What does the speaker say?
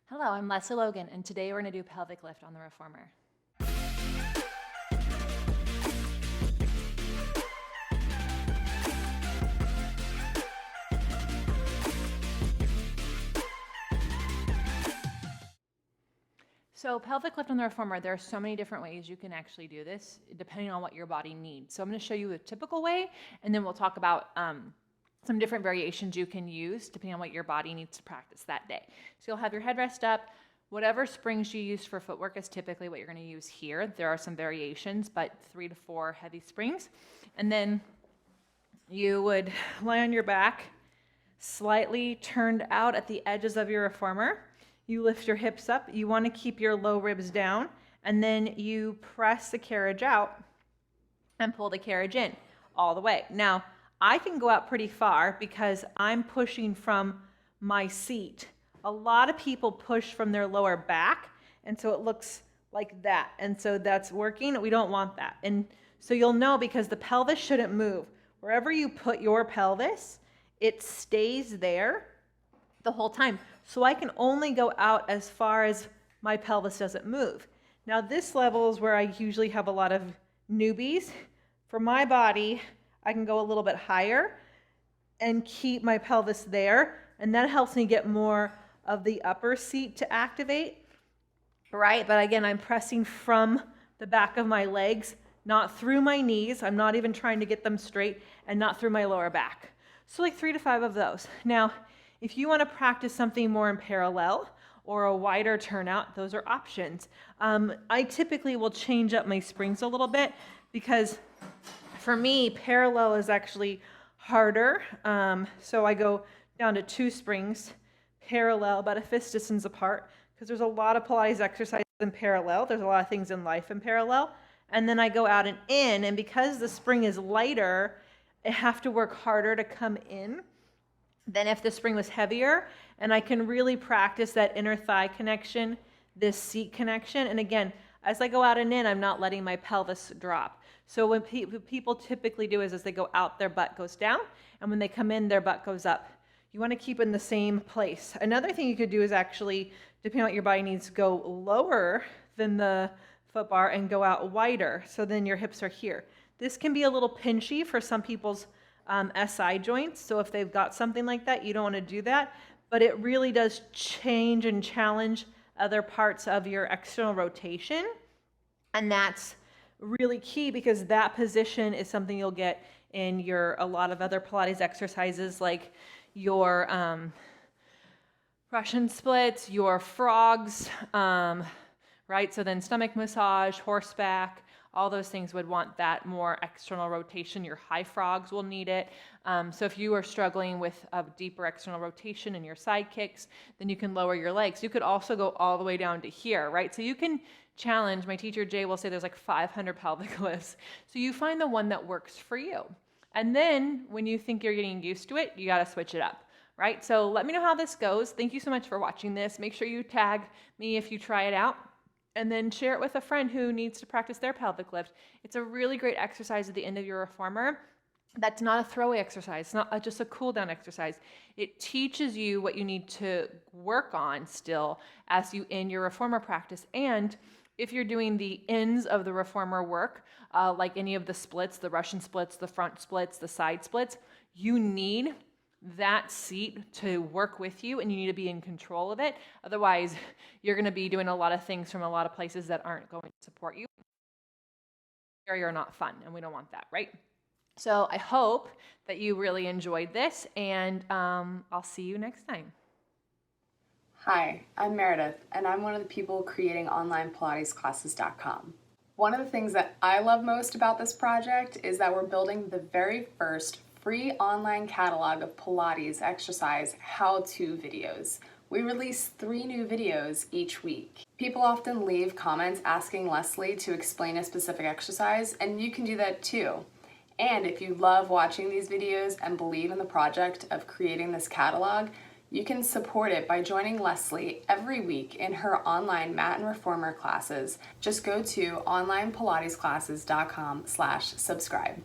Hello, I'm Lesley Logan, and today we're going to do pelvic lift on the reformer. So pelvic lift on the reformer, there are so many different ways you can actually do this depending on what your body needs. So I'm going to show you a typical way, and then we'll talk about some different variations you can use depending on what your body needs to practice that day. So you'll have your headrest up. Whatever springs you use for footwork is typically what you're going to use here. There are some variations, but 3 to 4 heavy springs. And then you would lie on your back, slightly turned out at the edges of your reformer. You lift your hips up. You want to keep your low ribs down, and then you press the carriage out and pull the carriage in all the way. Now, I can go out pretty far because I'm pushing from my seat. A lot of people push from their lower back, and so it looks like that. And so that's working. We don't want that. And so you'll know because the pelvis shouldn't move. Wherever you put your pelvis, it stays there the whole time. So I can only go out as far as my pelvis doesn't move. Now this level is where I usually have a lot of newbies. For my body, I can go a little bit higher and keep my pelvis there, and that helps me get more of the upper seat to activate, right? But again, I'm pressing from the back of my legs, not through my knees. I'm not even trying to get them straight, and not through my lower back. So like 3 to 5 of those. Now, if you want to practice something more in parallel or a wider turnout, those are options. I typically will change up my springs a little bit because for me, parallel is actually harder. So I go down to 2 springs, parallel, about a fist distance apart, because there's a lot of Pilates exercises in parallel. There's a lot of things in life in parallel. And then I go out and in, and because the spring is lighter, I have to work harder to come in than if the spring was heavier. And I can really practice that inner thigh connection, this seat connection. And again, as I go out and in, I'm not letting my pelvis drop. So what people typically do is as they go out, their butt goes down, and when they come in, their butt goes up. You want to keep in the same place. Another thing you could do is actually, depending on what your body needs, go lower than the foot bar and go out wider, so then your hips are here. This can be a little pinchy for some people's SI joints, so if they've got something like that, you don't want to do that, but it really does change and challenge other parts of your external rotation, and that's really key because that position is something you'll get in a lot of other Pilates exercises, like your Russian splits, your frogs, right? So then stomach massage, horseback, all those things would want that more external rotation. Your high frogs will need it. So if you are struggling with a deeper external rotation in your side kicks, then you can lower your legs. You could also go all the way down to here, right? So you can challenge. My teacher Jay will say there's like 500 pelvic lifts. So you find the one that works for you. And then when you think you're getting used to it, you got to switch it up, right? So let me know how this goes. Thank you so much for watching this. Make sure you tag me if you try it out, and then share it with a friend who needs to practice their pelvic lift. It's a really great exercise at the end of your reformer. That's not a throwaway exercise. It's not just a cool down exercise. It teaches you what you need to work on still as you end your reformer practice. And if you're doing the ends of the reformer work, like any of the splits, the Russian splits, the front splits, the side splits, you need that seat to work with you, and you need to be in control of it. Otherwise, you're going to be doing a lot of things from a lot of places that aren't going to support you. You're not fun, and we don't want that, right? So I hope that you really enjoyed this, and I'll see you next time. Hi, I'm Meredith, and I'm one of the people creating onlinepilatesclasses.com. One of the things that I love most about this project is that we're building the very first free online catalog of Pilates exercise how-to videos. We release 3 new videos each week. People often leave comments asking Lesley to explain a specific exercise, and you can do that too. And if you love watching these videos and believe in the project of creating this catalog, you can support it by joining Lesley every week in her online mat and reformer classes. Just go to onlinepilatesclasses.com/subscribe.